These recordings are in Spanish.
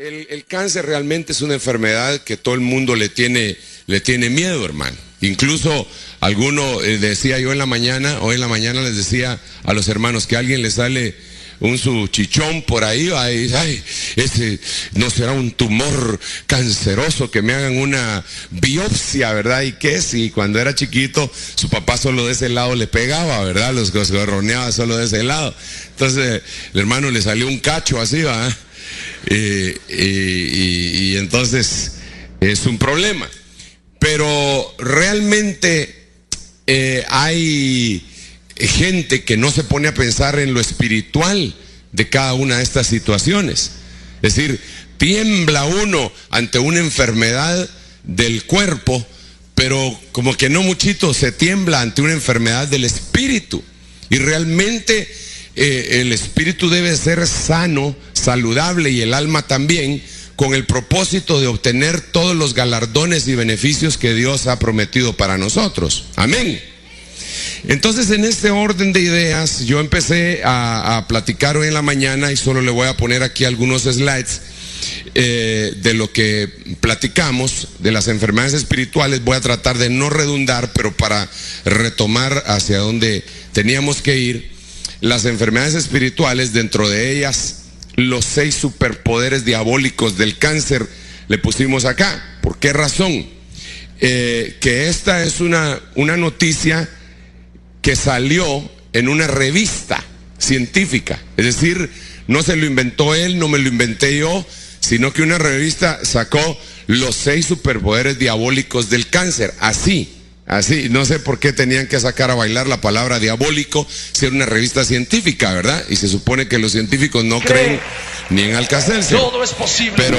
El cáncer realmente es una enfermedad que todo el mundo le tiene miedo, hermano. Incluso alguno decía yo hoy en la mañana les decía a los hermanos que a alguien le sale su chichón por ahí, ay, ese no será un tumor canceroso, que me hagan una biopsia, ¿verdad? ¿Y qué? Si cuando era chiquito su papá solo de ese lado le pegaba, ¿verdad? Los gorroneaba solo de ese lado. Entonces el hermano le salió un cacho así, ¿va? Y entonces es un problema. Pero realmente hay gente que no se pone a pensar en lo espiritual de cada una de estas situaciones. Es decir, tiembla uno ante una enfermedad del cuerpo, pero como que no muchito se tiembla ante una enfermedad del espíritu. Y realmente el espíritu debe ser sano, saludable, y el alma también, con el propósito de obtener todos los galardones y beneficios que Dios ha prometido para nosotros. Amén. Entonces, en este orden de ideas, yo empecé a platicar hoy en la mañana, y solo le voy a poner aquí algunos slides de lo que platicamos de las enfermedades espirituales. Voy a tratar de no redundar, pero para retomar hacia donde teníamos que ir. Las enfermedades espirituales, dentro de ellas, los 6 superpoderes diabólicos del cáncer le pusimos acá. ¿Por qué razón? Que esta es una noticia que salió en una revista científica. Es decir, no se lo inventó él, no me lo inventé yo, sino que una revista sacó los 6 superpoderes diabólicos del cáncer. Así, no sé por qué tenían que sacar a bailar la palabra diabólico si era una revista científica, ¿verdad? Y se supone que los científicos no creen ni en Alka-Seltzer. Todo es posible. Pero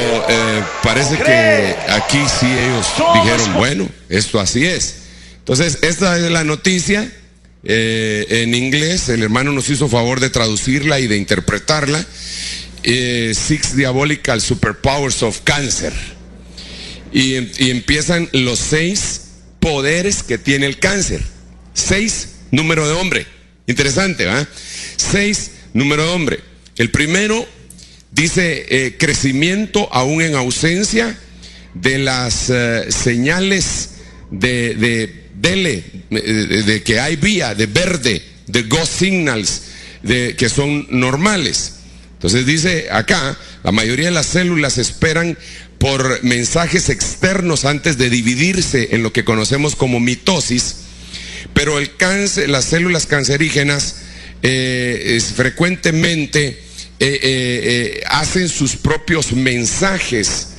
parece que aquí sí ellos dijeron, bueno, esto así es. Entonces, esta es la noticia en inglés. El hermano nos hizo favor de traducirla y de interpretarla. 6 Diabolical Superpowers of Cancer. Y empiezan los 6 poderes que tiene el cáncer. 6, número de hombre. Interesante, ¿va? 6, número de hombre. El primero dice crecimiento aún en ausencia de las señales de que hay vía, de verde, de go signals, que son normales. Entonces dice acá, la mayoría de las células esperan por mensajes externos antes de dividirse en lo que conocemos como mitosis, pero el cáncer, las células cancerígenas frecuentemente hacen sus propios mensajes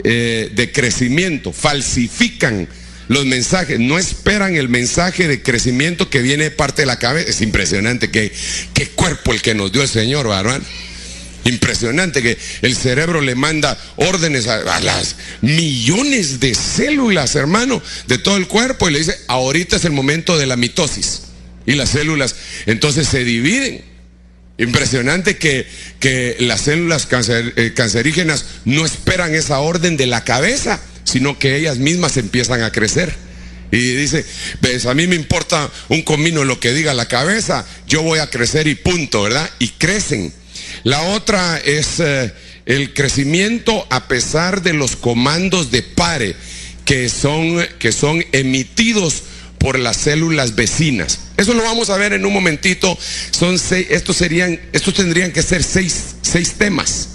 de crecimiento, falsifican los mensajes, no esperan el mensaje de crecimiento que viene de parte de la cabeza. Es impresionante qué cuerpo el que nos dio el Señor, ¿verdad? Impresionante que el cerebro le manda órdenes a las millones de células, hermano, de todo el cuerpo, y le dice, ahorita es el momento de la mitosis. Y las células entonces se dividen. Impresionante que las células cancerígenas no esperan esa orden de la cabeza, sino que ellas mismas empiezan a crecer. Y dice, pues a mí me importa un comino lo que diga la cabeza, yo voy a crecer y punto, ¿verdad? Y crecen. La otra es el crecimiento a pesar de los comandos de pare que son emitidos por las células vecinas. Eso lo vamos a ver en un momentito. Son 6, estos tendrían que ser 6 temas.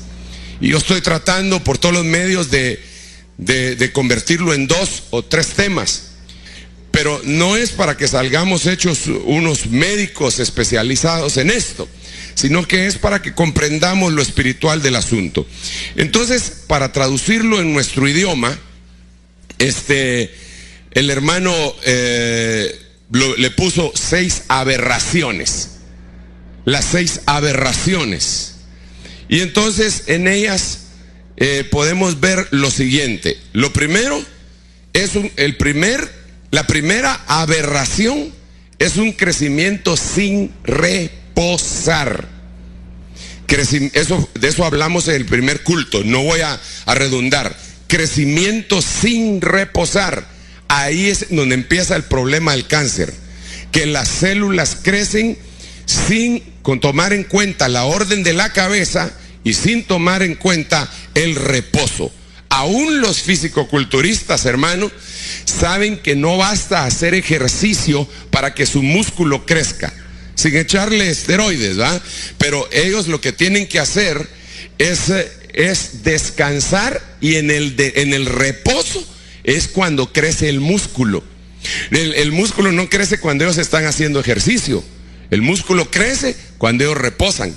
Y yo estoy tratando por todos los medios de convertirlo en 2 o 3 temas. Pero no es para que salgamos hechos unos médicos especializados en esto, sino que es para que comprendamos lo espiritual del asunto. Entonces, para traducirlo en nuestro idioma, el hermano le puso 6 aberraciones. Las 6 aberraciones. Y entonces en ellas podemos ver lo siguiente. Lo primero es la primera aberración es un crecimiento sin reposar. De eso hablamos en el primer culto, no voy a redundar. Crecimiento sin reposar. Ahí es donde empieza el problema del cáncer, que las células crecen sin tomar en cuenta la orden de la cabeza y sin tomar en cuenta el reposo. Aún los fisicoculturistas, hermano, saben que no basta hacer ejercicio para que su músculo crezca, sin echarle esteroides, ¿va? Pero ellos lo que tienen que hacer es descansar, y en el reposo es cuando crece el músculo. El músculo no crece cuando ellos están haciendo ejercicio. El músculo crece cuando ellos reposan.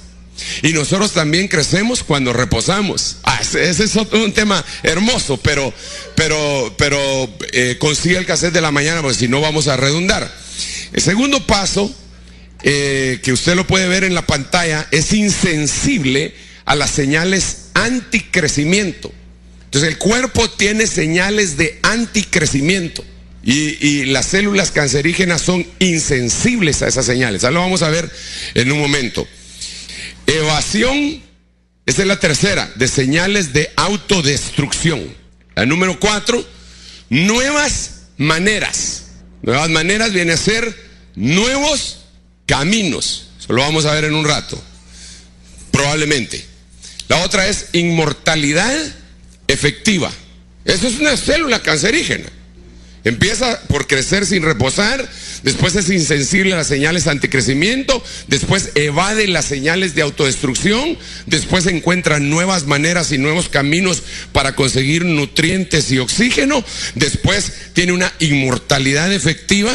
Y nosotros también crecemos cuando reposamos. Ese es un tema hermoso, pero consigue el cassette de la mañana, porque si no vamos a redundar. El segundo paso, que usted lo puede ver en la pantalla, es insensible a las señales anticrecimiento. Entonces el cuerpo tiene señales de anticrecimiento, y las células cancerígenas son insensibles a esas señales. Ya lo vamos a ver en un momento. Evasión, esa es la tercera, de señales de autodestrucción. La número 4, nuevas maneras. Nuevas maneras viene a ser nuevos caminos. Eso lo vamos a ver en un rato, probablemente. La otra es inmortalidad efectiva. Eso es una célula cancerígena. Empieza por crecer sin reposar, después es insensible a las señales anticrecimiento, después evade las señales de autodestrucción, después encuentra nuevas maneras y nuevos caminos para conseguir nutrientes y oxígeno, después tiene una inmortalidad efectiva,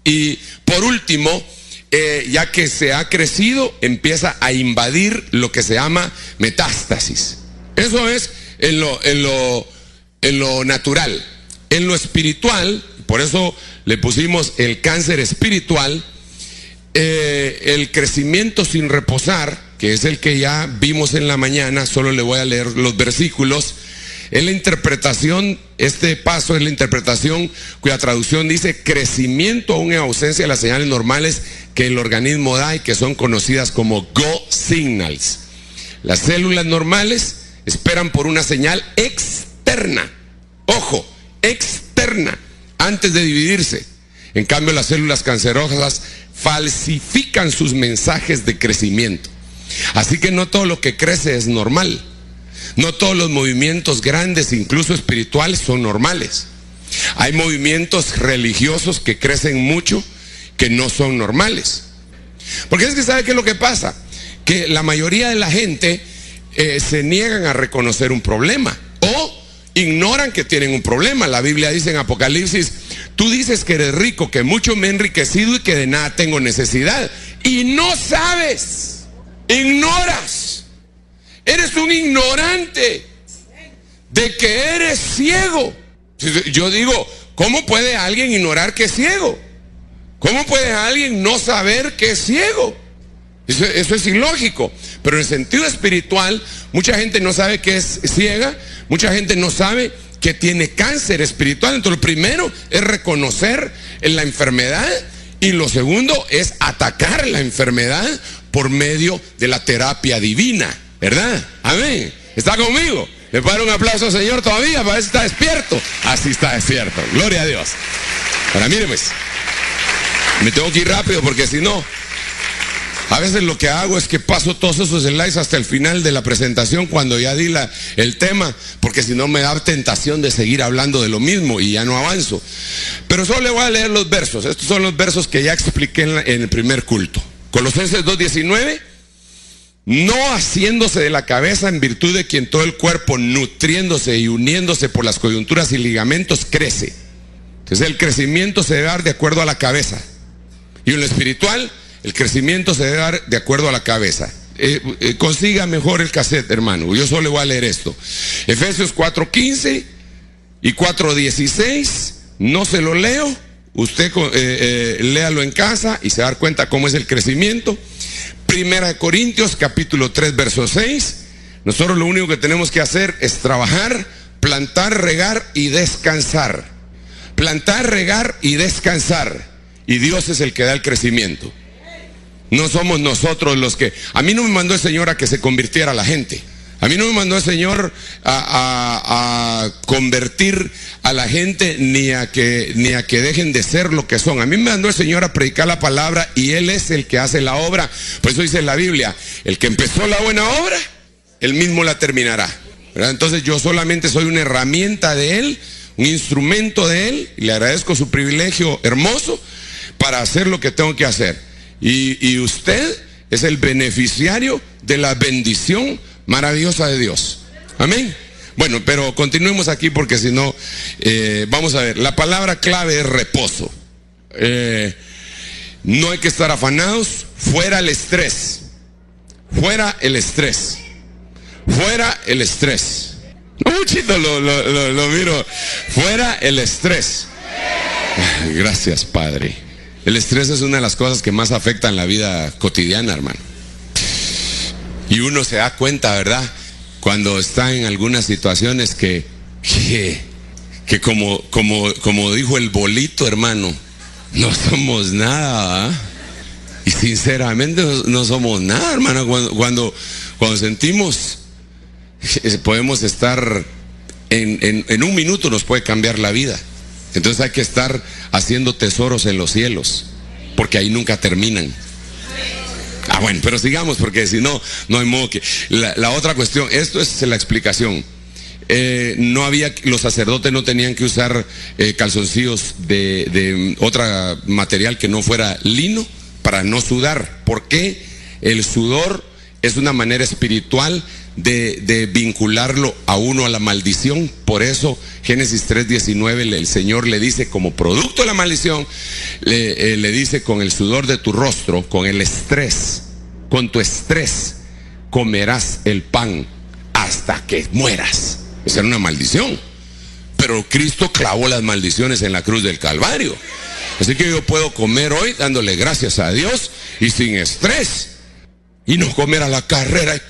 y por último, ya que se ha crecido, empieza a invadir lo que se llama metástasis. Eso es en lo natural. En lo espiritual, por eso le pusimos el cáncer espiritual, el crecimiento sin reposar, que es el que ya vimos en la mañana. Solo le voy a leer los versículos. Es la interpretación, este paso es la interpretación cuya traducción dice: crecimiento aún en ausencia de las señales normales que el organismo da y que son conocidas como Go signals. Las células normales esperan por una señal externa. Ojo, externa, antes de dividirse. En cambio, las células cancerosas falsifican sus mensajes de crecimiento. Así que no todo lo que crece es normal. No todos los movimientos grandes, incluso espirituales, son normales. Hay movimientos religiosos que crecen mucho, que no son normales. Porque es que ¿sabe qué es lo que pasa? Que la mayoría de la gente se niegan a reconocer un problema, o ignoran que tienen un problema. La Biblia dice en Apocalipsis: tú dices que eres rico, que mucho me he enriquecido y que de nada tengo necesidad. Y no sabes, ignoras. Eres un ignorante de que eres ciego. Yo digo, ¿cómo puede alguien ignorar que es ciego? ¿Cómo puede alguien no saber que es ciego? Eso es ilógico. Pero en el sentido espiritual, mucha gente no sabe que es ciega, mucha gente no sabe que tiene cáncer espiritual. Entonces lo primero es reconocer la enfermedad, y lo segundo es atacar la enfermedad por medio de la terapia divina, ¿verdad? Amén. ¿Está conmigo? ¿Le puedo dar un aplauso al Señor todavía para ver si está despierto? Así está despierto, gloria a Dios. Ahora mire pues, me tengo que ir rápido porque si no, a veces lo que hago es que paso todos esos slides hasta el final de la presentación, cuando ya di el tema, porque si no me da tentación de seguir hablando de lo mismo y ya no avanzo. Pero solo le voy a leer los versos. Estos son los versos que ya expliqué en el primer culto. Colosenses 2:19. No haciéndose de la cabeza, en virtud de quien todo el cuerpo, nutriéndose y uniéndose por las coyunturas y ligamentos, crece. Entonces el crecimiento se debe dar de acuerdo a la cabeza. Y en lo espiritual, el crecimiento se debe dar de acuerdo a la cabeza. Consiga mejor el cassette, hermano. Yo solo le voy a leer esto. Efesios 4:15 y 4:16. No se lo leo. Usted léalo en casa y se va a dar cuenta cómo es el crecimiento. Primera de Corintios, capítulo 3, verso 6. Nosotros lo único que tenemos que hacer es trabajar, plantar, regar y descansar. Plantar, regar y descansar. Y Dios es el que da el crecimiento. No somos nosotros los que... A mí no me mandó el Señor a que se convirtiera la gente. A mí no me mandó el Señor a convertir a la gente ni a que dejen de ser lo que son. A mí me mandó el Señor a predicar la palabra, y Él es el que hace la obra. Por eso dice la Biblia: el que empezó la buena obra, Él mismo la terminará. ¿verdad? Entonces yo solamente soy una herramienta de Él, un instrumento de Él, y le agradezco su privilegio hermoso para hacer lo que tengo que hacer. Y usted es el beneficiario de la bendición maravillosa de Dios. Amén. Bueno, pero continuemos aquí porque si no, vamos a ver, la palabra clave es reposo. No hay que estar afanados, fuera el estrés. Fuera el estrés. Fuera el estrés. Muchito lo miro. Fuera el estrés. Gracias, Padre. El estrés es una de las cosas que más afectan la vida cotidiana, hermano. Y uno se da cuenta, ¿verdad? Cuando está en algunas situaciones que como dijo el bolito, hermano, no somos nada, ¿verdad? Y sinceramente no somos nada, hermano. Cuando sentimos, podemos estar en un minuto nos puede cambiar la vida. Entonces hay que estar haciendo tesoros en los cielos, porque ahí nunca terminan. Bueno, pero sigamos, porque si no, no hay modo que... La otra cuestión, esto es la explicación. Los sacerdotes no tenían que usar calzoncillos de otra material que no fuera lino para no sudar. Porque el sudor es una manera espiritual de vincularlo a uno a la maldición. Por eso Génesis 3:19 el Señor le dice, como producto de la maldición, le dice: con el sudor de tu rostro, con el estrés, con tu estrés, comerás el pan hasta que mueras. Esa era una maldición. Pero Cristo clavó las maldiciones en la cruz del Calvario. Así que yo puedo comer hoy dándole gracias a Dios y sin estrés. Y no comer a la carrera.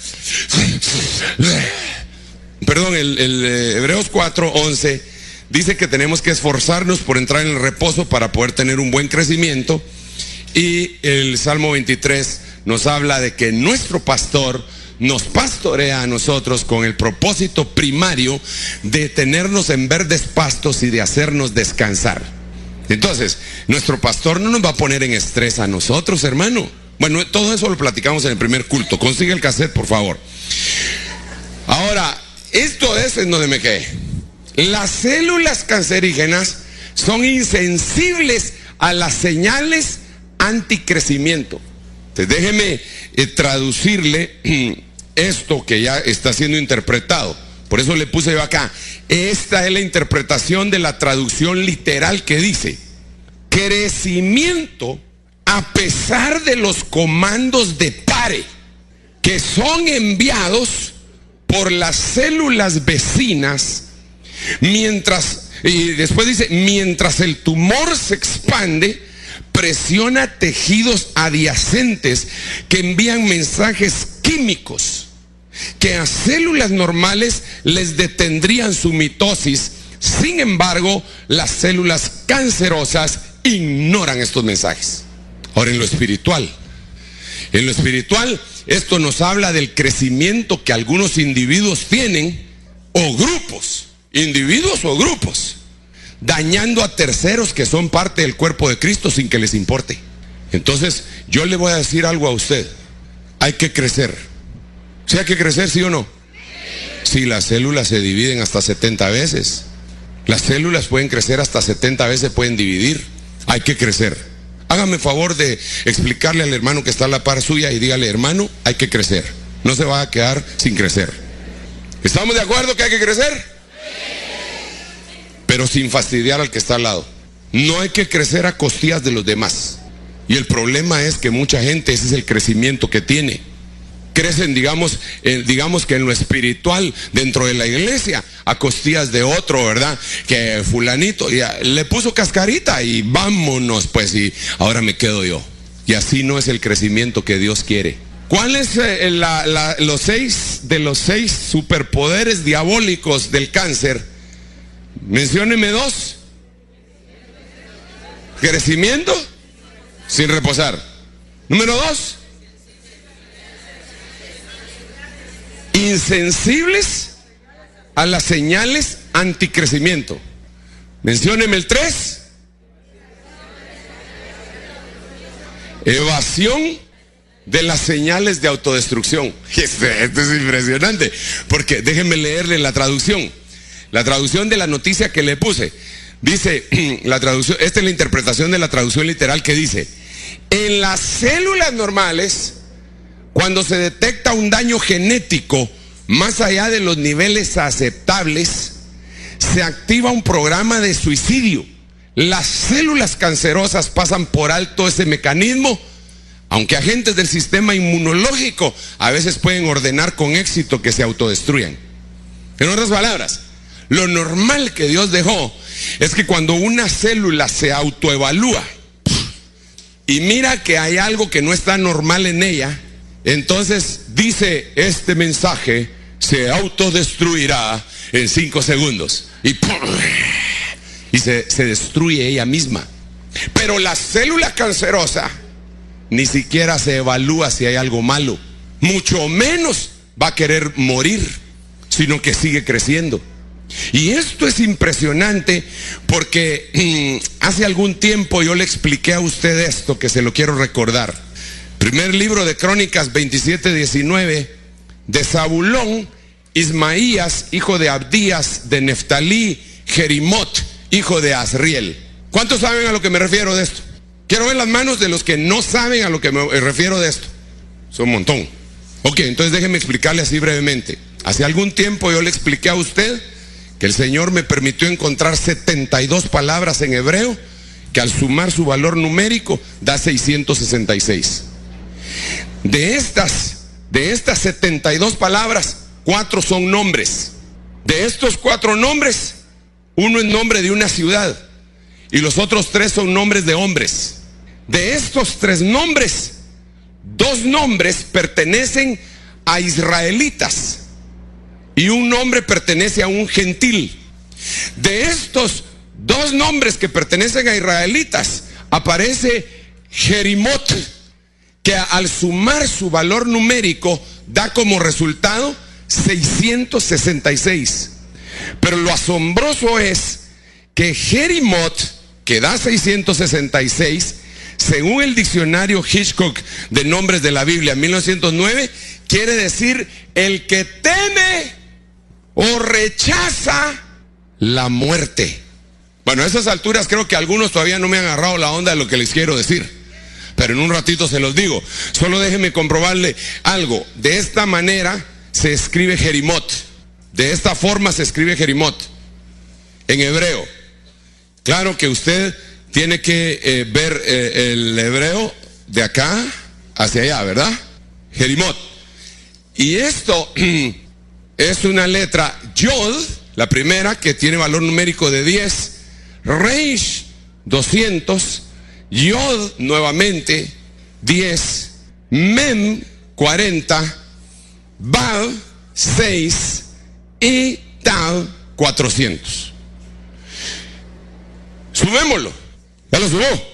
Perdón, el Hebreos 4:11 dice que tenemos que esforzarnos por entrar en el reposo para poder tener un buen crecimiento. Y el Salmo 23 nos habla de que nuestro pastor nos pastorea a nosotros con el propósito primario de tenernos en verdes pastos y de hacernos descansar. Entonces, nuestro pastor no nos va a poner en estrés a nosotros, hermano. Bueno, todo eso lo platicamos en el primer culto. Consigue el cassette, por favor. Ahora, esto es en donde me quedé. Las células cancerígenas son insensibles a las señales anticrecimiento. Entonces, déjeme traducirle esto que ya está siendo interpretado. Por eso le puse yo acá. Esta es la interpretación de la traducción literal que dice: crecimiento a pesar de los comandos de pare que son enviados por las células vecinas, y después dice, mientras el tumor se expande, presiona tejidos adyacentes que envían mensajes químicos que a células normales les detendrían su mitosis. Sin embargo, las células cancerosas ignoran estos mensajes. Ahora, en lo espiritual, esto nos habla del crecimiento que algunos individuos tienen, o grupos, dañando a terceros que son parte del cuerpo de Cristo sin que les importe. Entonces, yo le voy a decir algo a usted: hay que crecer. ¿Sí hay que crecer, sí o no? Si las células se dividen hasta 70 veces, las células pueden crecer hasta 70 veces, pueden dividir. Hay que crecer. Hágame favor de explicarle al hermano que está a la par suya y dígale: hermano, hay que crecer. No se va a quedar sin crecer. ¿Estamos de acuerdo que hay que crecer? Pero sin fastidiar al que está al lado. No hay que crecer a costillas de los demás. Y el problema es que mucha gente, ese es el crecimiento que tiene. Crecen, digamos que en lo espiritual, dentro de la iglesia, a costillas de otro, ¿verdad? Que fulanito ya le puso cascarita y vámonos, pues, y ahora me quedo yo. Y así no es el crecimiento que Dios quiere. ¿Cuál es los seis superpoderes diabólicos del cáncer? Mencióneme 2. Crecimiento sin reposar. Número 2. Insensibles a las señales anticrecimiento. Mencióneme el 3. Evasión de las señales de autodestrucción. Esto es impresionante, porque déjenme leerle la traducción. La traducción de la noticia que le puse. Dice, la traducción, esta es la interpretación de la traducción literal que dice: en las células normales, cuando se detecta un daño genético más allá de los niveles aceptables, se activa un programa de suicidio. Las células cancerosas pasan por alto ese mecanismo, aunque agentes del sistema inmunológico a veces pueden ordenar con éxito que se autodestruyan. En otras palabras, lo normal que Dios dejó es que cuando una célula se autoevalúa y mira que hay algo que no está normal en ella, entonces dice: este mensaje se autodestruirá en 5 segundos. Y se destruye ella misma. Pero la célula cancerosa ni siquiera se evalúa si hay algo malo, mucho menos va a querer morir, sino que sigue creciendo. Y esto es impresionante porque hace algún tiempo yo le expliqué a usted esto, que se lo quiero recordar. Primer libro de Crónicas 27:19, de Zabulón, Ismaías, hijo de Abdías, de Neftalí, Jerimot, hijo de Asriel. ¿Cuántos saben a lo que me refiero de esto? Quiero ver las manos de los que no saben a lo que me refiero de esto. Son un montón. Ok, entonces déjenme explicarle así brevemente. Hace algún tiempo yo le expliqué a usted que el Señor me permitió encontrar 72 palabras en hebreo, que al sumar su valor numérico da 666. De estas 72 palabras, 4 son nombres. De estos 4 nombres, uno es nombre de una ciudad y los otros 3 son nombres de hombres. De estos 3 nombres, 2 nombres pertenecen a israelitas y un nombre pertenece a un gentil. De estos 2 nombres que pertenecen a israelitas, aparece Jerimot, que al sumar su valor numérico da como resultado 666. Pero lo asombroso es que Jerimot, que da 666, según el diccionario Hitchcock de nombres de la Biblia 1909, quiere decir el que teme o rechaza la muerte. Bueno, a esas alturas creo que algunos todavía no me han agarrado la onda de lo que les quiero decir, pero en un ratito se los digo. Solo déjenme comprobarle algo. De esta manera se escribe Jerimot. De esta forma se escribe Jerimot en hebreo. Claro que usted tiene que ver el hebreo de acá hacia allá, ¿verdad? Jerimot. Y esto es una letra Yod, la primera, que tiene valor numérico de 10, Reish 200, Yod nuevamente 10, Mem 40, Vav 6 y Tav 400. Subémoslo. ¿Ya lo subió?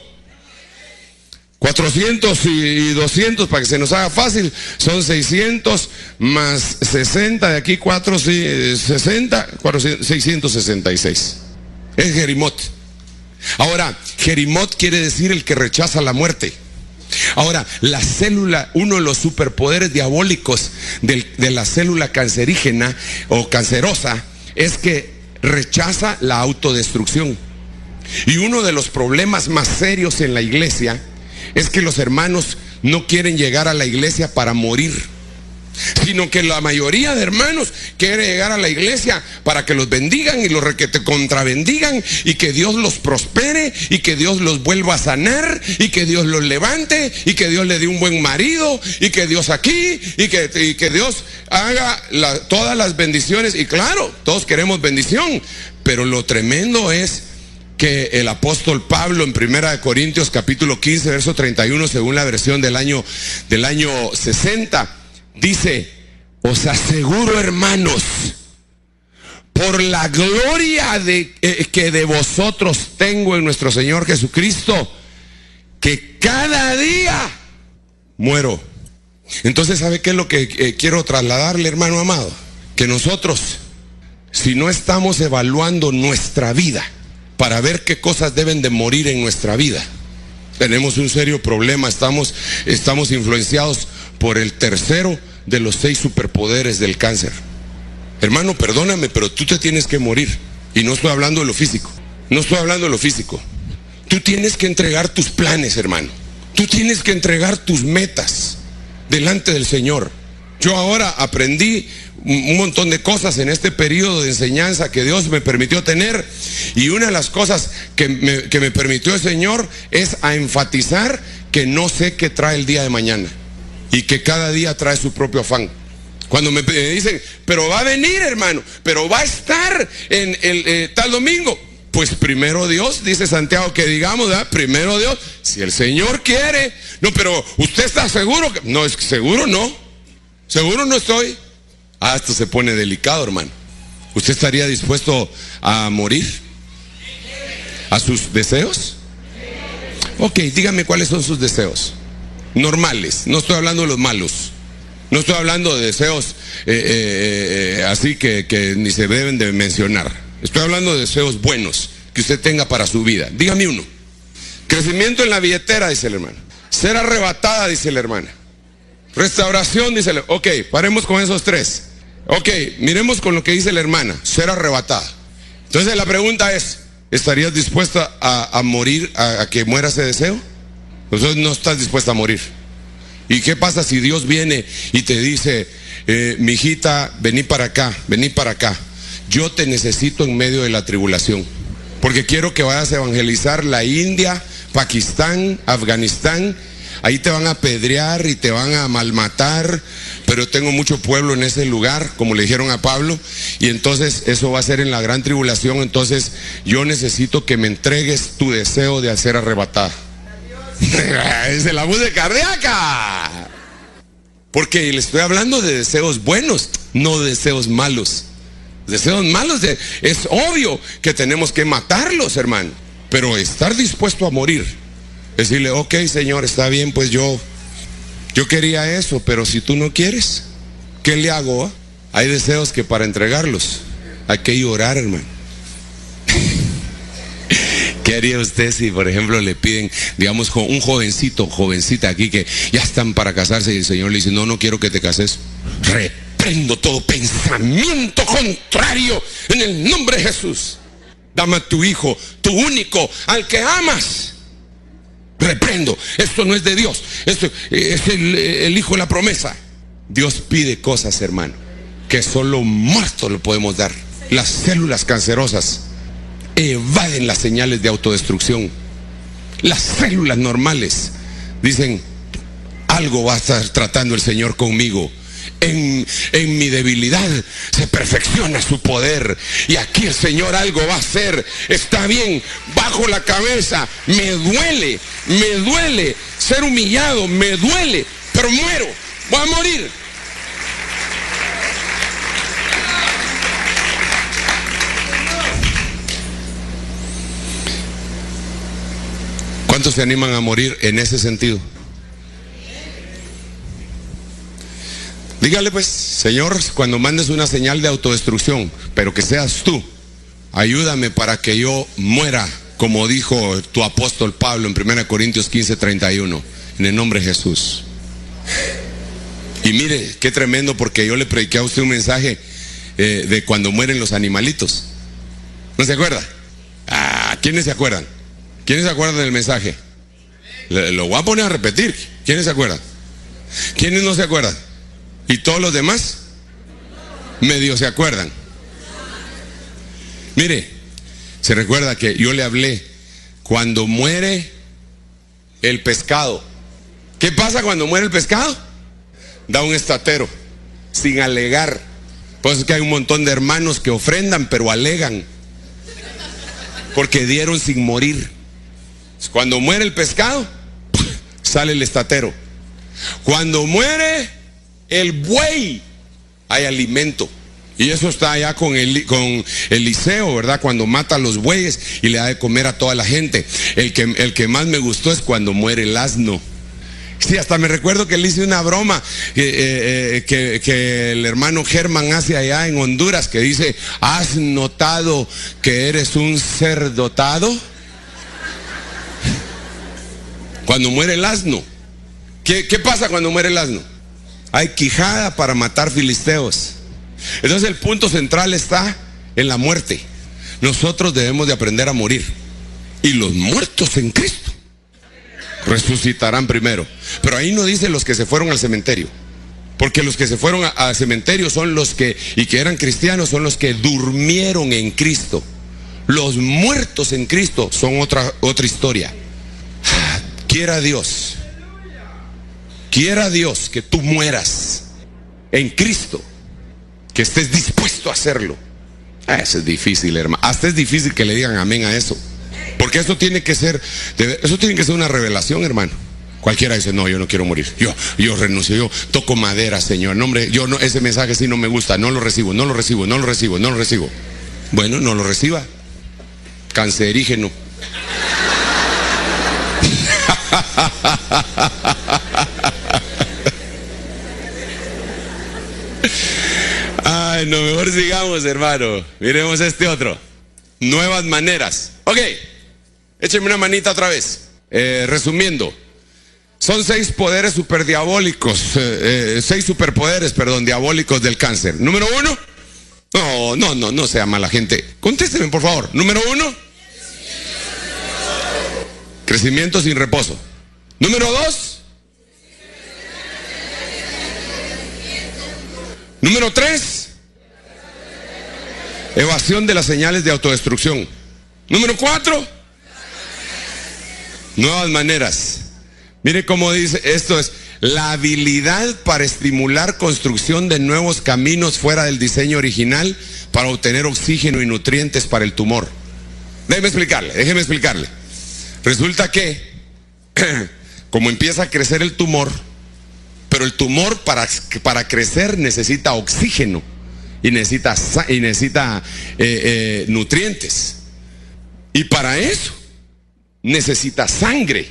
400 y 200, para que se nos haga fácil, son 600 más 60, de aquí 4, 60, 666. Es Jerimot. Ahora, Jerimot quiere decir el que rechaza la muerte. Ahora, la célula, uno de los superpoderes diabólicos de la célula cancerígena o cancerosa es que rechaza la autodestrucción. Y uno de los problemas más serios en la iglesia es que los hermanos no quieren llegar a la iglesia para morir, sino que la mayoría de hermanos quieren llegar a la iglesia para que los bendigan y los que te contrabendigan, y que Dios los prospere, y que Dios los vuelva a sanar, y que Dios los levante, y que Dios le dé un buen marido, y que Dios aquí, y que Dios haga todas las bendiciones. Y claro, todos queremos bendición, pero lo tremendo es que el apóstol Pablo en 1 Corintios capítulo 15 verso 31, según la versión del año 60, dice: os aseguro, hermanos, por la gloria que de vosotros tengo en nuestro Señor Jesucristo, que cada día muero. Entonces, ¿sabe qué es lo que quiero trasladarle, hermano amado? Que nosotros, si no estamos evaluando nuestra vida para ver qué cosas deben de morir en nuestra vida, Tenemos un serio problema, estamos influenciados por el tercero de los 6 superpoderes del cáncer. Hermano, perdóname, pero tú te tienes que morir. Y no estoy hablando de lo físico. No estoy hablando de lo físico. Tú tienes que entregar tus planes, hermano. Tú tienes que entregar tus metas delante del Señor. Yo ahora aprendí un montón de cosas en este periodo de enseñanza que Dios me permitió tener. Y una de las cosas que me permitió el Señor es a enfatizar que no sé qué trae el día de mañana. Y que cada día trae su propio afán. Cuando me dicen, pero va a venir, hermano, pero va a estar en el tal domingo. Pues primero Dios, dice Santiago, que digamos, ¿verdad? Primero Dios, si el Señor quiere. No, pero ¿usted está seguro? No, es que seguro no. Seguro no estoy. Esto se pone delicado, hermano. ¿Usted estaría dispuesto a morir a sus deseos? Ok, dígame cuáles son sus deseos normales. No estoy hablando de los malos. No estoy hablando de deseos así que ni se deben de mencionar. Estoy hablando de deseos buenos que usted tenga para su vida. Dígame uno. Crecimiento en la billetera, dice el hermano. Ser arrebatada, dice la hermana. Restauración, dice el... Ok, paremos con esos 3. Ok, miremos con lo que dice la hermana. Ser arrebatada. Entonces la pregunta es, ¿estarías dispuesta a morir, a que muera ese deseo? Entonces no estás dispuesta a morir. ¿Y qué pasa si Dios viene y te dice, mi hijita, vení para acá, yo te necesito en medio de la tribulación, porque quiero que vayas a evangelizar la India, Pakistán, Afganistán, ahí te van a apedrear y te van a malmatar, pero tengo mucho pueblo en ese lugar, como le dijeron a Pablo, y entonces eso va a ser en la gran tribulación, entonces yo necesito que me entregues tu deseo de ser arrebatada. Es la voz de cardíaca. Porque le estoy hablando de deseos buenos, no de deseos malos. Deseos malos, es obvio que tenemos que matarlos, hermano. Pero estar dispuesto a morir, decirle, ok, Señor, está bien, pues yo quería eso, pero si tú no quieres, ¿qué le hago? Hay deseos que para entregarlos hay que llorar, hermano. ¿Qué haría usted si, por ejemplo, le piden, digamos, un jovencita aquí que ya están para casarse y el Señor le dice, no quiero que te cases? Reprendo todo pensamiento contrario en el nombre de Jesús. Dame a tu hijo, tu único, al que amas. Reprendo, esto no es de Dios, esto es el hijo de la promesa. Dios pide cosas, hermano, que solo muertos lo podemos dar. Las células cancerosas evaden las señales de autodestrucción. Las células normales dicen, algo va a estar tratando el Señor conmigo. En mi debilidad se perfecciona su poder. Y aquí el Señor algo va a hacer. Está bien, bajo la cabeza. Me duele ser humillado, me duele, pero muero, voy a morir. ¿Cuántos se animan a morir en ese sentido? Dígale pues, Señor, cuando mandes una señal de autodestrucción, pero que seas tú, ayúdame para que yo muera, como dijo tu apóstol Pablo en 1 Corintios 15:31, en el nombre de Jesús. Y mire, qué tremendo, porque yo le prediqué a usted un mensaje de cuando mueren los animalitos. ¿No se acuerda? ¿Quiénes se acuerdan? ¿Quiénes se acuerdan del mensaje? Lo voy a poner a repetir. ¿Quiénes se acuerdan? ¿Quiénes no se acuerdan? ¿Y todos los demás? Medio se acuerdan. Mire, se recuerda que yo le hablé cuando muere el pescado. ¿Qué pasa cuando muere el pescado? Da un estatero, sin alegar. Por eso es que hay un montón de hermanos que ofrendan, pero alegan, porque dieron sin morir. Cuando muere el pescado, sale el estatero. Cuando muere el buey, hay alimento. Y eso está allá con Eliseo, ¿verdad? Cuando mata a los bueyes y le da de comer a toda la gente. El que más me gustó es cuando muere el asno. Sí, hasta me recuerdo que le hice una broma que el hermano Germán hace allá en Honduras, que dice, ¿has notado que eres un ser dotado? Cuando muere el asno, ¿qué pasa cuando muere el asno? Hay quijada para matar filisteos. Entonces el punto central está en la muerte. Nosotros debemos de aprender a morir. Y los muertos en Cristo resucitarán primero. Pero ahí no dice los que se fueron al cementerio. Porque los que se fueron al cementerio son los que, y que eran cristianos, son los que durmieron en Cristo. Los muertos en Cristo son otra historia. Quiera Dios que tú mueras en Cristo, que estés dispuesto a hacerlo. Eso es difícil, hermano. Hasta es difícil que le digan amén a eso, porque eso tiene que ser una revelación, hermano. Cualquiera dice, no, yo no quiero morir, yo renuncio, yo toco madera, Señor. No, hombre, yo no, ese mensaje sí no me gusta, no lo recibo. Bueno, no lo reciba. Cancerígeno. Ay, no, mejor sigamos, hermano. Miremos este otro. Nuevas maneras. Ok, échenme una manita otra vez. Resumiendo, son 6 poderes superdiabólicos, 6 superpoderes, diabólicos del cáncer. Número 1. No sea mala gente. Contésteme, por favor. Número 1. Crecimiento sin reposo. Número 2. Número 3. Evasión de las señales de autodestrucción. Número 4. Nuevas maneras. Mire cómo dice, esto es la habilidad para estimular construcción de nuevos caminos fuera del diseño original para obtener oxígeno y nutrientes para el tumor. Déjeme explicarle. Resulta que, como empieza a crecer el tumor, pero el tumor para crecer necesita oxígeno y necesita nutrientes. Y para eso necesita sangre.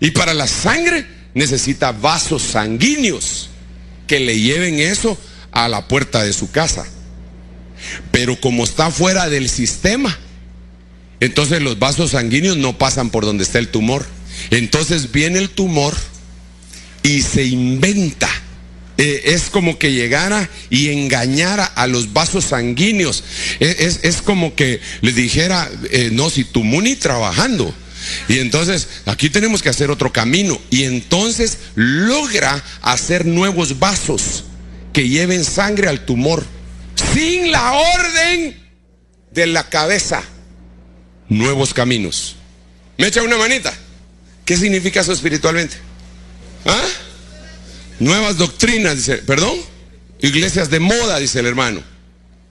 Y para la sangre necesita vasos sanguíneos que le lleven eso a la puerta de su casa. Pero como está fuera del sistema, entonces los vasos sanguíneos no pasan por donde está el tumor. Entonces viene el tumor y se inventa. Es como que llegara y engañara a los vasos sanguíneos. Es como que les dijera, no, si tu Muni trabajando. Y entonces aquí tenemos que hacer otro camino. Y entonces logra hacer nuevos vasos que lleven sangre al tumor sin la orden de la cabeza. Nuevos caminos. ¿Me echa una manita? ¿Qué significa eso espiritualmente? ¿Ah? Nuevas doctrinas, dice. ¿Perdón? Iglesias de moda, dice el hermano.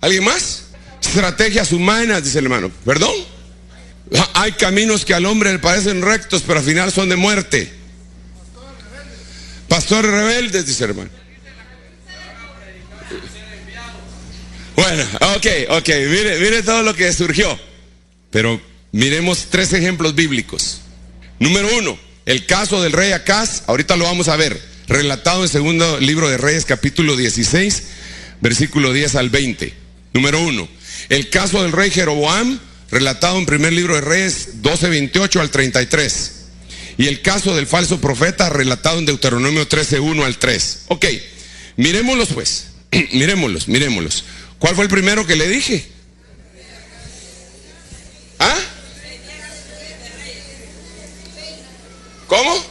¿Alguien más? Estrategias humanas, dice el hermano. ¿Perdón? Hay caminos que al hombre le parecen rectos, pero al final son de muerte. Pastores rebeldes, dice el hermano. Bueno, ok, mire todo lo que surgió. Pero miremos 3 ejemplos bíblicos. Número 1, el caso del rey Acaz, ahorita lo vamos a ver, relatado en segundo libro de Reyes, capítulo 16, versículo 10 al 20. Número 1, el caso del rey Jeroboam, relatado en primer libro de Reyes 12, 28 al 33. Y el caso del falso profeta, relatado en Deuteronomio 13, 1 al 3. Ok, miremoslos pues, miremoslos. ¿Cuál fue el primero que le dije? ¿Ah? ¿Cómo?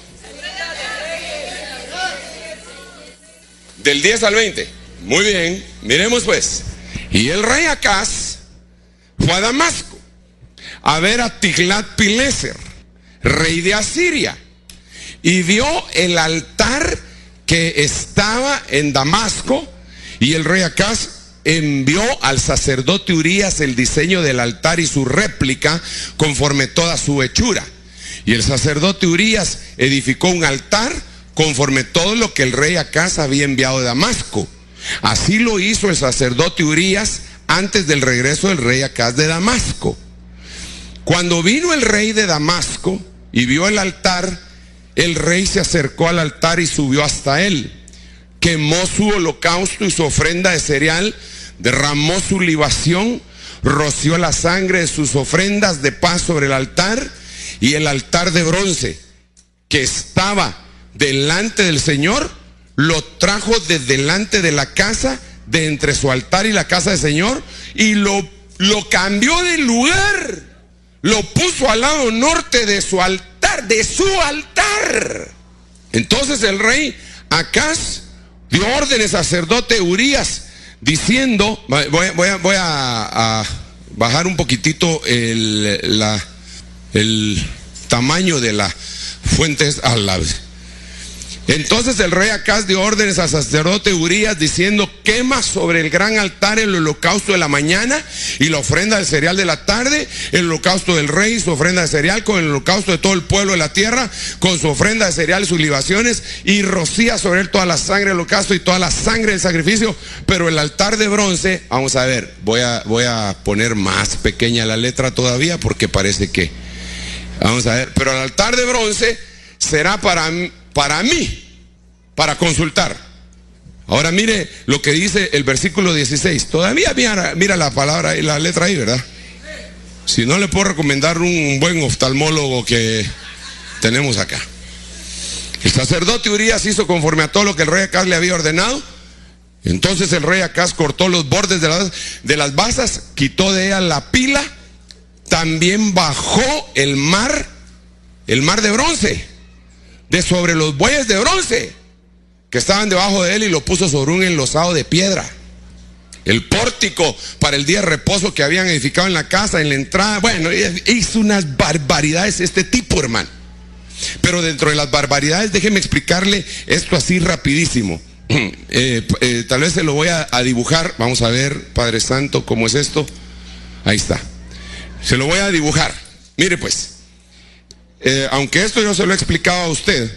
Del 10 al 20. Muy bien, miremos pues. Y el rey Acaz fue a Damasco a ver a Tiglat-Pileser, rey de Asiria, y vio el altar que estaba en Damasco. Y el rey Acaz envió al sacerdote Urías el diseño del altar y su réplica conforme toda su hechura. Y el sacerdote Urías edificó un altar conforme todo lo que el rey Acaz había enviado de Damasco. Así lo hizo el sacerdote Urías antes del regreso del rey Acaz de Damasco. Cuando vino el rey de Damasco y vio el altar, el rey se acercó al altar y subió hasta él. Quemó su holocausto y su ofrenda de cereal, derramó su libación, roció la sangre de sus ofrendas de paz sobre el altar y el altar de bronce, que estaba delante del Señor, lo trajo de delante de la casa, de entre su altar y la casa del Señor, y lo cambió de lugar, lo puso al lado norte de su altar, Entonces el rey Acaz dio órdenes al sacerdote Urías, diciendo, voy a bajar un poquitito el tamaño de la fuente a la vez. Entonces el rey Acaz dio órdenes al sacerdote Urías, diciendo: quema sobre el gran altar el holocausto de la mañana y la ofrenda del cereal de la tarde, el holocausto del rey y su ofrenda de cereal, con el holocausto de todo el pueblo de la tierra, con su ofrenda de cereal y sus libaciones, y rocía sobre él toda la sangre del holocausto y toda la sangre del sacrificio. Pero el altar de bronce, vamos a ver, voy a poner más pequeña la letra todavía, porque parece que, vamos a ver, pero el altar de bronce será para mí, para consultar. Ahora mire lo que dice el versículo 16. Todavía mira la palabra y la letra ahí, ¿verdad? Si no, le puedo recomendar un buen oftalmólogo que tenemos acá. El sacerdote Urías hizo conforme a todo lo que el rey Acaz le había ordenado. Entonces el rey Acaz cortó los bordes de las basas, quitó de ella la pila, también bajó el mar de bronce de sobre los bueyes de bronce que estaban debajo de él, y lo puso sobre un enlosado de piedra. El pórtico para el día de reposo que habían edificado en la casa, en la entrada, bueno, hizo unas barbaridades este tipo, hermano. Pero dentro de las barbaridades, déjeme explicarle esto así rapidísimo. Tal vez se lo voy a dibujar. Vamos a ver, Padre Santo, ¿cómo es esto? Ahí está. Se lo voy a dibujar. Mire pues, aunque esto yo se lo he explicado a usted,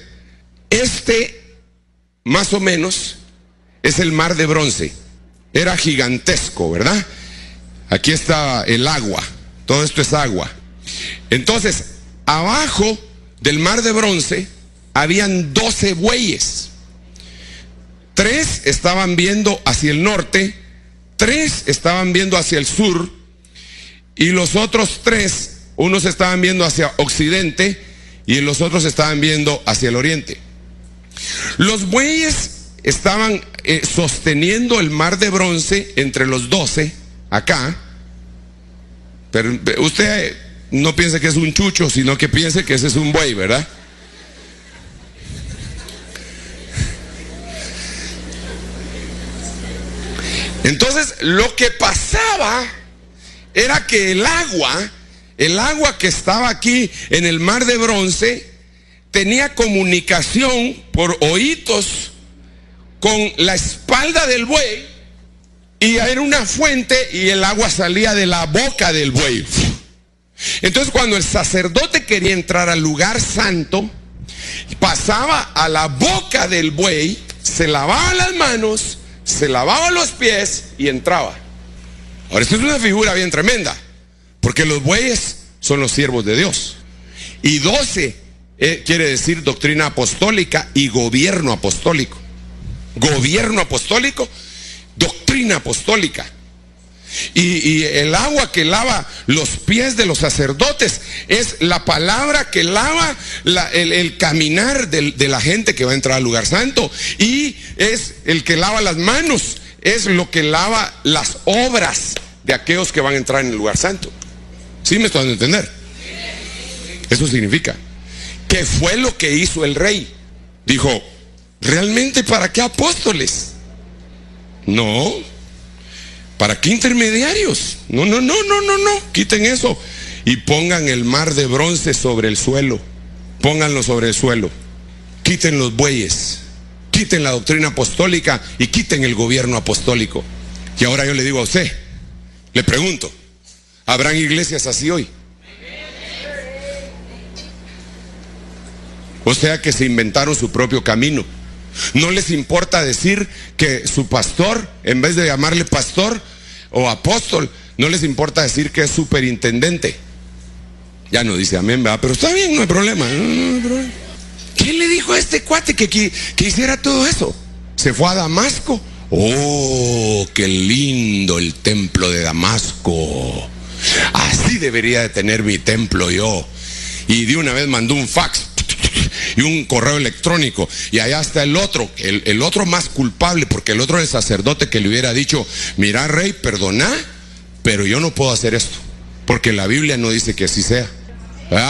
más o menos es el mar de bronce. Era gigantesco, ¿verdad? Aquí está el agua, todo esto es agua. Entonces, abajo del mar de bronce habían 12 bueyes. 3 estaban viendo hacia el norte, 3 estaban viendo hacia el sur, y los otros 3, unos estaban viendo hacia occidente y los otros estaban viendo hacia el oriente. Los bueyes estaban sosteniendo el mar de bronce entre los 12, acá. Pero usted no piense que es un chucho, sino que piense que ese es un buey, ¿verdad? Entonces, lo que pasaba era que el agua que estaba aquí en el mar de bronce tenía comunicación por oídos con la espalda del buey, y era una fuente y el agua salía de la boca del buey. Entonces, cuando el sacerdote quería entrar al lugar santo, pasaba a la boca del buey, se lavaba las manos, se lavaba los pies y entraba. Ahora, esto es una figura bien tremenda, porque los bueyes son los siervos de Dios, y 12 quiere decir doctrina apostólica y gobierno apostólico. Gobierno apostólico, doctrina apostólica. Y el agua que lava los pies de los sacerdotes es la palabra que lava el caminar de la gente que va a entrar al lugar santo. Y es el que lava las manos, es lo que lava las obras de aquellos que van a entrar en el lugar santo. ¿Sí me están dando a entender? Eso significa que fue lo que hizo el rey. Dijo: ¿realmente para qué apóstoles? No. ¿Para qué intermediarios? No. Quiten eso y pongan el mar de bronce sobre el suelo. Pónganlo sobre el suelo. Quiten los bueyes. Quiten la doctrina apostólica y quiten el gobierno apostólico. Y ahora yo le digo a usted, le pregunto, ¿habrán iglesias así hoy? O sea, que se inventaron su propio camino. No les importa decir que su pastor, en vez de llamarle pastor o apóstol, no les importa decir que es superintendente. Ya no dice amén, ¿verdad? Pero está bien, no hay problema. No hay problema. ¿Quién le dijo a este cuate que hiciera todo eso? ¿Se fue a Damasco? Oh, qué lindo el templo de Damasco. Así debería de tener mi templo yo. Y de una vez mandó un fax. y un correo electrónico. Y allá está el otro, el otro más culpable, porque el otro es el sacerdote que le hubiera dicho: mira, rey, perdona, pero yo no puedo hacer esto, porque la Biblia no dice que así sea.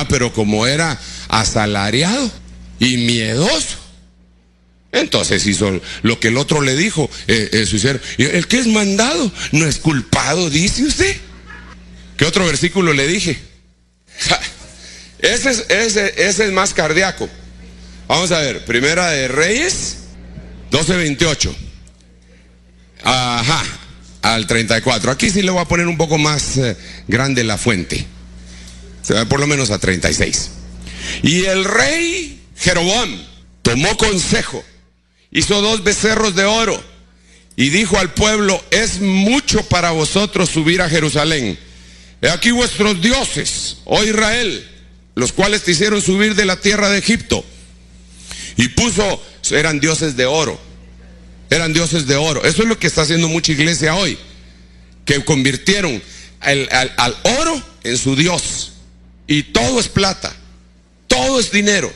Pero como era asalariado y miedoso, entonces hizo lo que el otro le dijo. El que es mandado no es culpado, dice usted. ¿Qué otro versículo le dije? Ese es más cardíaco. Vamos a ver, Primera de Reyes 12:28 al 34. Aquí sí le voy a poner un poco más grande la fuente, por lo menos a 36. Y el rey Jeroboam tomó consejo, hizo 2 becerros de oro y dijo al pueblo: es mucho para vosotros subir a Jerusalén. He aquí vuestros dioses, oh Israel, los cuales te hicieron subir de la tierra de Egipto. Y eran dioses de oro. Eran dioses de oro. Eso es lo que está haciendo mucha iglesia hoy, que convirtieron al oro en su dios. Y todo es plata, todo es dinero.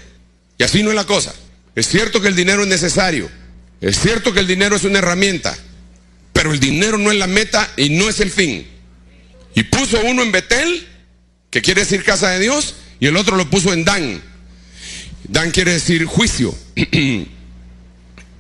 Y así no es la cosa. Es cierto que el dinero es necesario, es cierto que el dinero es una herramienta, pero el dinero no es la meta y no es el fin. Y puso uno en Betel, que quiere decir casa de Dios, y el otro lo puso en Dan. Dan quiere decir juicio.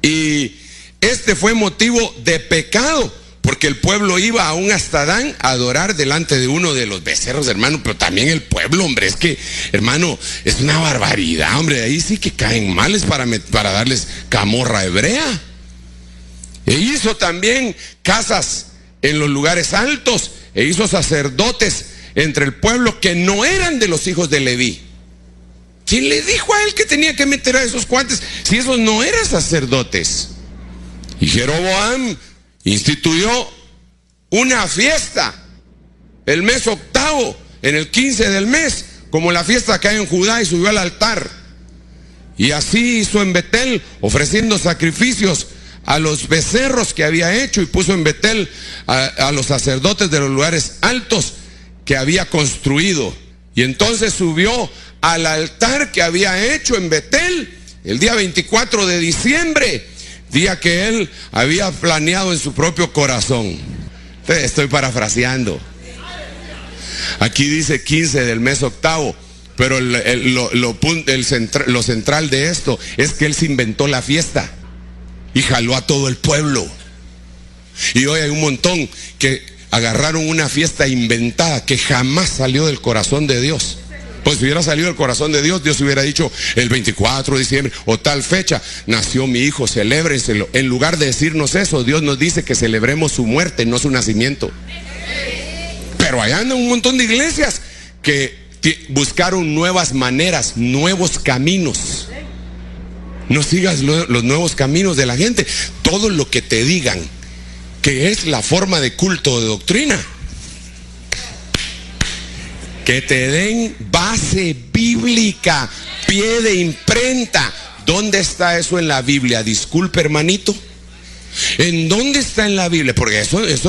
Y este fue motivo de pecado, porque el pueblo iba aún hasta Dan a adorar delante de uno de los becerros, hermano. Pero también el pueblo, hombre, es que, hermano, es una barbaridad, hombre. Ahí sí que caen males para darles camorra hebrea. E hizo también casas en los lugares altos, e hizo sacerdotes entre el pueblo que no eran de los hijos de Leví. ¿Quién le dijo a él que tenía que meter a esos cuates si esos no eran sacerdotes? Y Jeroboam instituyó una fiesta el mes 8, en el 15 del mes, como la fiesta que hay en Judá, y subió al altar. Y así hizo en Betel, ofreciendo sacrificios a los becerros que había hecho, y puso en Betel a los sacerdotes de los lugares altos que había construido. Y entonces subió al altar que había hecho en Betel el día 24 de diciembre, día que él había planeado en su propio corazón. Estoy parafraseando. Aquí dice 15 del mes 8, pero lo central de esto es que él se inventó la fiesta y jaló a todo el pueblo. Y hoy hay un montón que agarraron una fiesta inventada que jamás salió del corazón de Dios. Pues si hubiera salido del corazón de Dios, Dios hubiera dicho: el 24 de diciembre o tal fecha nació mi hijo, celébrenselo. En lugar de decirnos eso, Dios nos dice que celebremos su muerte, no su nacimiento. Pero allá andan un montón de iglesias que buscaron nuevas maneras, nuevos caminos. No sigas los nuevos caminos de la gente. Todo lo que te digan que es la forma de culto, de doctrina, que te den base bíblica, pie de imprenta. ¿Dónde está eso en la Biblia? Disculpe, hermanito. ¿En dónde está en la Biblia? Porque eso es,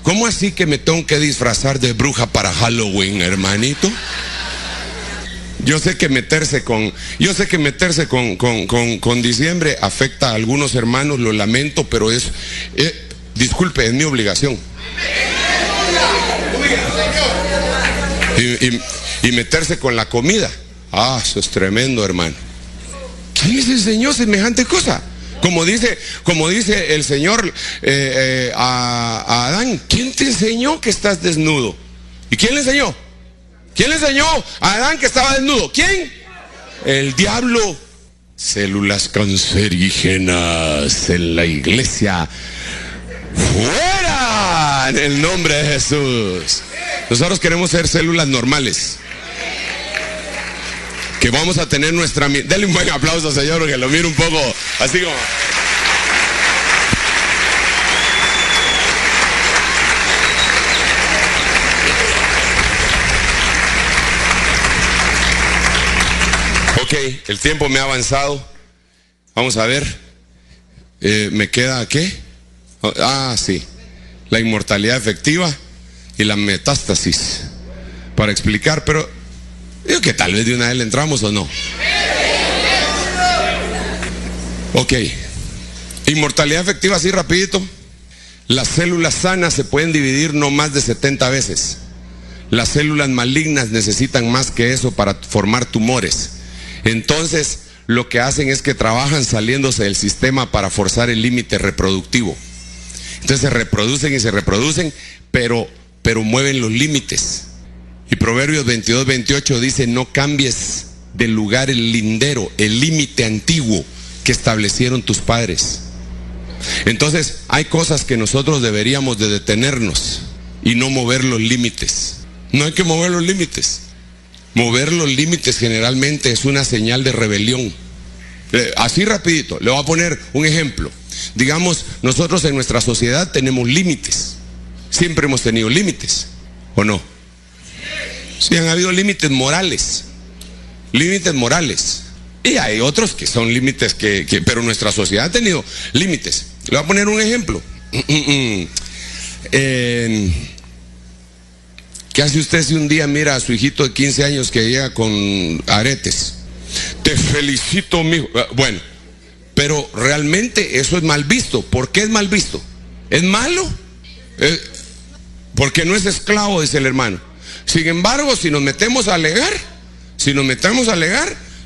¿cómo así que me tengo que disfrazar de bruja para Halloween, hermanito? Yo sé que meterse con diciembre afecta a algunos hermanos, lo lamento, pero disculpe, es mi obligación. Y meterse con la comida, eso es tremendo, hermano. ¿Quién les enseñó semejante cosa? Como dice el Señor a Adán: ¿quién te enseñó que estás desnudo? ¿Y quién le enseñó? ¿Quién le enseñó a Adán que estaba desnudo? ¿Quién? El diablo. Células cancerígenas en la iglesia, fuera en el nombre de Jesús. Nosotros queremos ser células normales, que vamos a tener nuestra... Denle un buen aplauso, Señor, que lo mire un poco así como... Ok, el tiempo me ha avanzado. Vamos a ver. ¿Me queda qué? Sí. La inmortalidad efectiva y la metástasis. Para explicar, pero digo que tal vez de una vez le entramos o no. Ok. Inmortalidad efectiva, así rapidito. Las células sanas se pueden dividir no más de 70 veces. Las células malignas necesitan más que eso para formar tumores. Entonces, lo que hacen es que trabajan saliéndose del sistema para forzar el límite reproductivo. Entonces se reproducen y se reproducen, pero mueven los límites. Y Proverbios 22-28 dice: no cambies de lugar el lindero, el límite antiguo que establecieron tus padres. Entonces hay cosas que nosotros deberíamos de detenernos y no mover los límites. No hay que mover los límites. Mover los límites generalmente es una señal de rebelión. Así rapidito, le voy a poner un ejemplo. Digamos, nosotros en nuestra sociedad tenemos límites. Siempre hemos tenido límites, ¿o no? Sí, han habido límites morales. Límites morales. Y hay otros que son límites pero nuestra sociedad ha tenido límites. Le voy a poner un ejemplo. ¿Qué hace usted si un día mira a su hijito de 15 años que llega con aretes? Te felicito, mijo. Bueno, pero realmente eso es mal visto. ¿Por qué es mal visto? ¿Es malo? Porque no es esclavo, dice el hermano. Sin embargo, si nos metemos a alegar,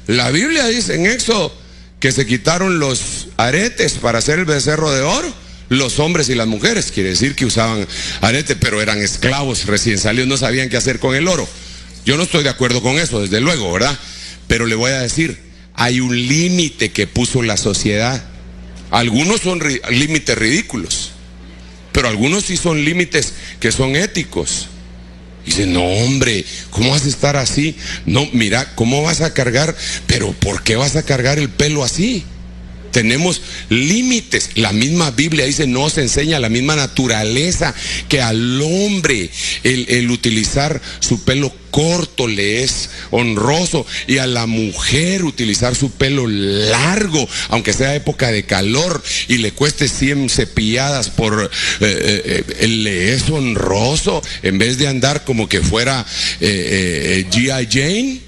la Biblia dice en Éxodo que se quitaron los aretes para hacer el becerro de oro, los hombres y las mujeres. Quiere decir que usaban arete, pero eran esclavos recién salidos, no sabían qué hacer con el oro. Yo no estoy de acuerdo con eso, desde luego, ¿verdad? Pero le voy a decir, hay un límite que puso la sociedad. Algunos son límites ridículos, pero algunos sí son límites que son éticos. Dice: no, hombre, ¿cómo vas a estar así? No, mira, ¿cómo vas a cargar? Pero ¿por qué vas a cargar el pelo así? Tenemos límites. La misma Biblia dice, nos enseña la misma naturaleza, que al hombre el utilizar su pelo corto le es honroso, y a la mujer utilizar su pelo largo, aunque sea época de calor y le cueste 100 cepilladas le es honroso, en vez de andar como que fuera G.I. Jane.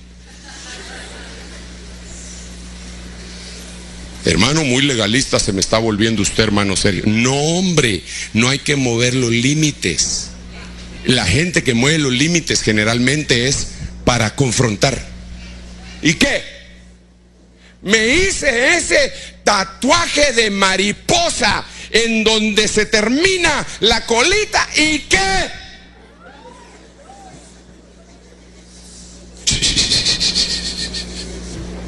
Hermano, muy legalista se me está volviendo usted, hermano serio. No, hombre, no hay que mover los límites. La gente que mueve los límites generalmente es para confrontar. ¿Y qué? Me hice ese tatuaje de mariposa en donde se termina la colita. ¿Y qué?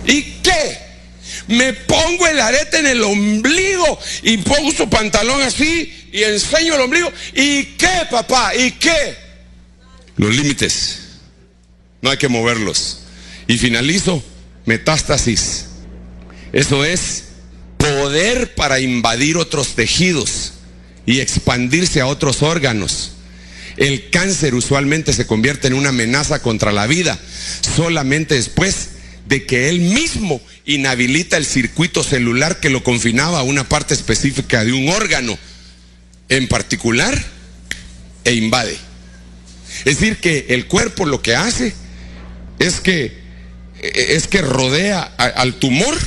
¿Y qué? Me pongo el arete en el ombligo y pongo su pantalón así y enseño el ombligo. ¿Y qué, papá? ¿Y qué? Los límites no hay que moverlos. Y finalizo: metástasis. Eso es poder para invadir otros tejidos y expandirse a otros órganos. El cáncer usualmente se convierte en una amenaza contra la vida solamente después de que él mismo inhabilita el circuito celular que lo confinaba a una parte específica de un órgano en particular e invade. Es decir, que el cuerpo lo que hace es que rodea al tumor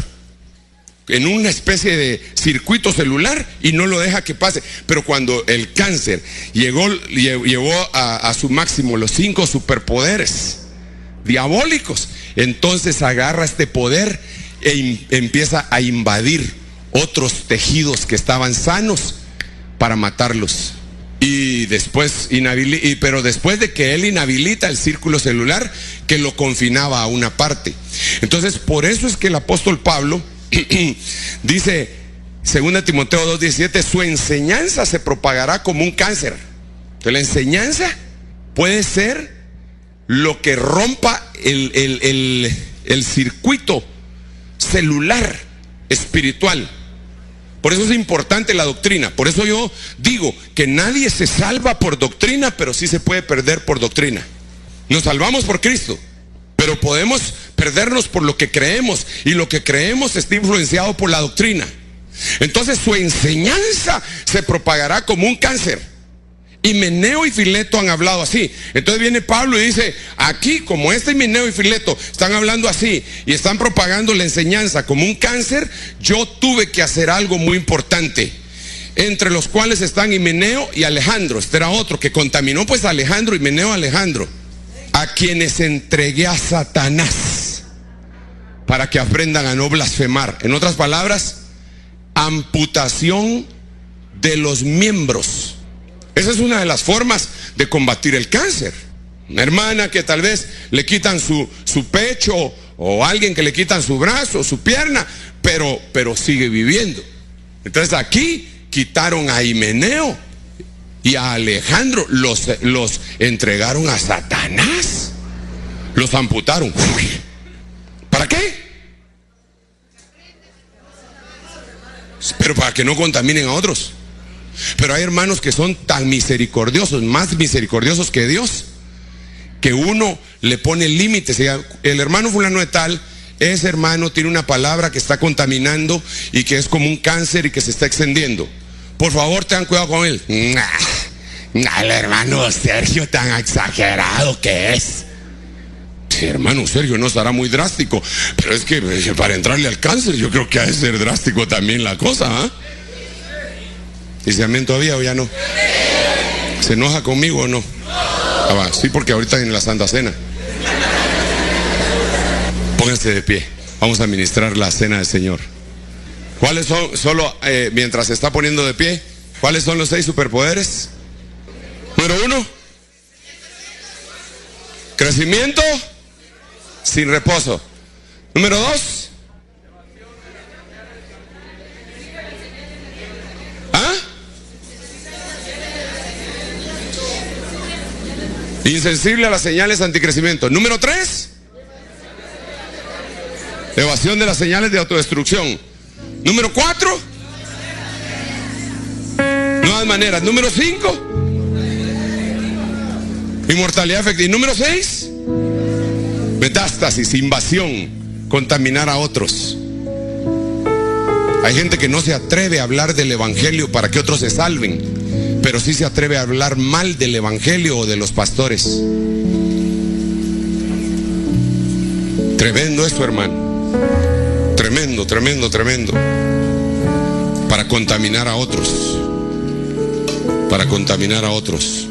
en una especie de circuito celular y no lo deja que pase. Pero cuando el cáncer llevó a su máximo los 5 superpoderes diabólicos, entonces agarra este poder e empieza a invadir otros tejidos que estaban sanos para matarlos. Y después pero después de que él inhabilita el círculo celular que lo confinaba a una parte. Entonces, por eso es que el apóstol Pablo dice, 2 Timoteo 2:17, su enseñanza se propagará como un cáncer. Entonces, la enseñanza puede ser lo que rompa el circuito celular espiritual. Por eso es importante la doctrina. Por eso yo digo que nadie se salva por doctrina, pero sí se puede perder por doctrina. Nos salvamos por Cristo, pero podemos perdernos por lo que creemos, y lo que creemos está influenciado por la doctrina. Entonces su enseñanza se propagará como un cáncer. Himeneo y Fileto han hablado así. Entonces viene Pablo y dice, aquí como Himeneo y Fileto están hablando así y están propagando la enseñanza como un cáncer, yo tuve que hacer algo muy importante. Entre los cuales están Himeneo y Alejandro. Este era otro que contaminó pues a Alejandro, Himeneo, Alejandro, a quienes entregué a Satanás para que aprendan a no blasfemar. En otras palabras, amputación de los miembros. Esa es una de las formas de combatir el cáncer. Una hermana que tal vez le quitan su pecho, o alguien que le quitan su brazo, su pierna, pero sigue viviendo. Entonces aquí quitaron a Himeneo y a Alejandro, los entregaron a Satanás, los amputaron. ¿Para qué? Pero para que no contaminen a otros. Pero hay hermanos que son tan misericordiosos, más misericordiosos que Dios, que uno le pone límites. El hermano fulano de tal, ese hermano tiene una palabra que está contaminando y que es como un cáncer y que se está extendiendo. Por favor, tengan cuidado con él. El hermano Sergio tan exagerado que es. Sí, hermano Sergio no estará muy drástico, pero es que para entrarle al cáncer yo creo que ha de ser drástico también la cosa, ¿eh? ¿Dice amén todavía o ya no? ¿Se enoja conmigo o no? Sí, porque ahorita en la Santa Cena. Pónganse de pie. Vamos a administrar la cena del Señor. ¿Cuáles son, mientras se está poniendo de pie, cuáles son los 6 superpoderes? Número 1, crecimiento sin reposo. Número 2, insensible a las señales anticrecimiento. Número 3, evasión de las señales de autodestrucción. Número 4, nuevas maneras. Número 5, inmortalidad efectiva. Y número 6, metástasis, invasión, contaminar a otros. Hay gente que no se atreve a hablar del evangelio para que otros se salven, pero sí se atreve a hablar mal del evangelio o de los pastores. Tremendo esto, hermano. Tremendo, tremendo, tremendo. Para contaminar a otros. Para contaminar a otros.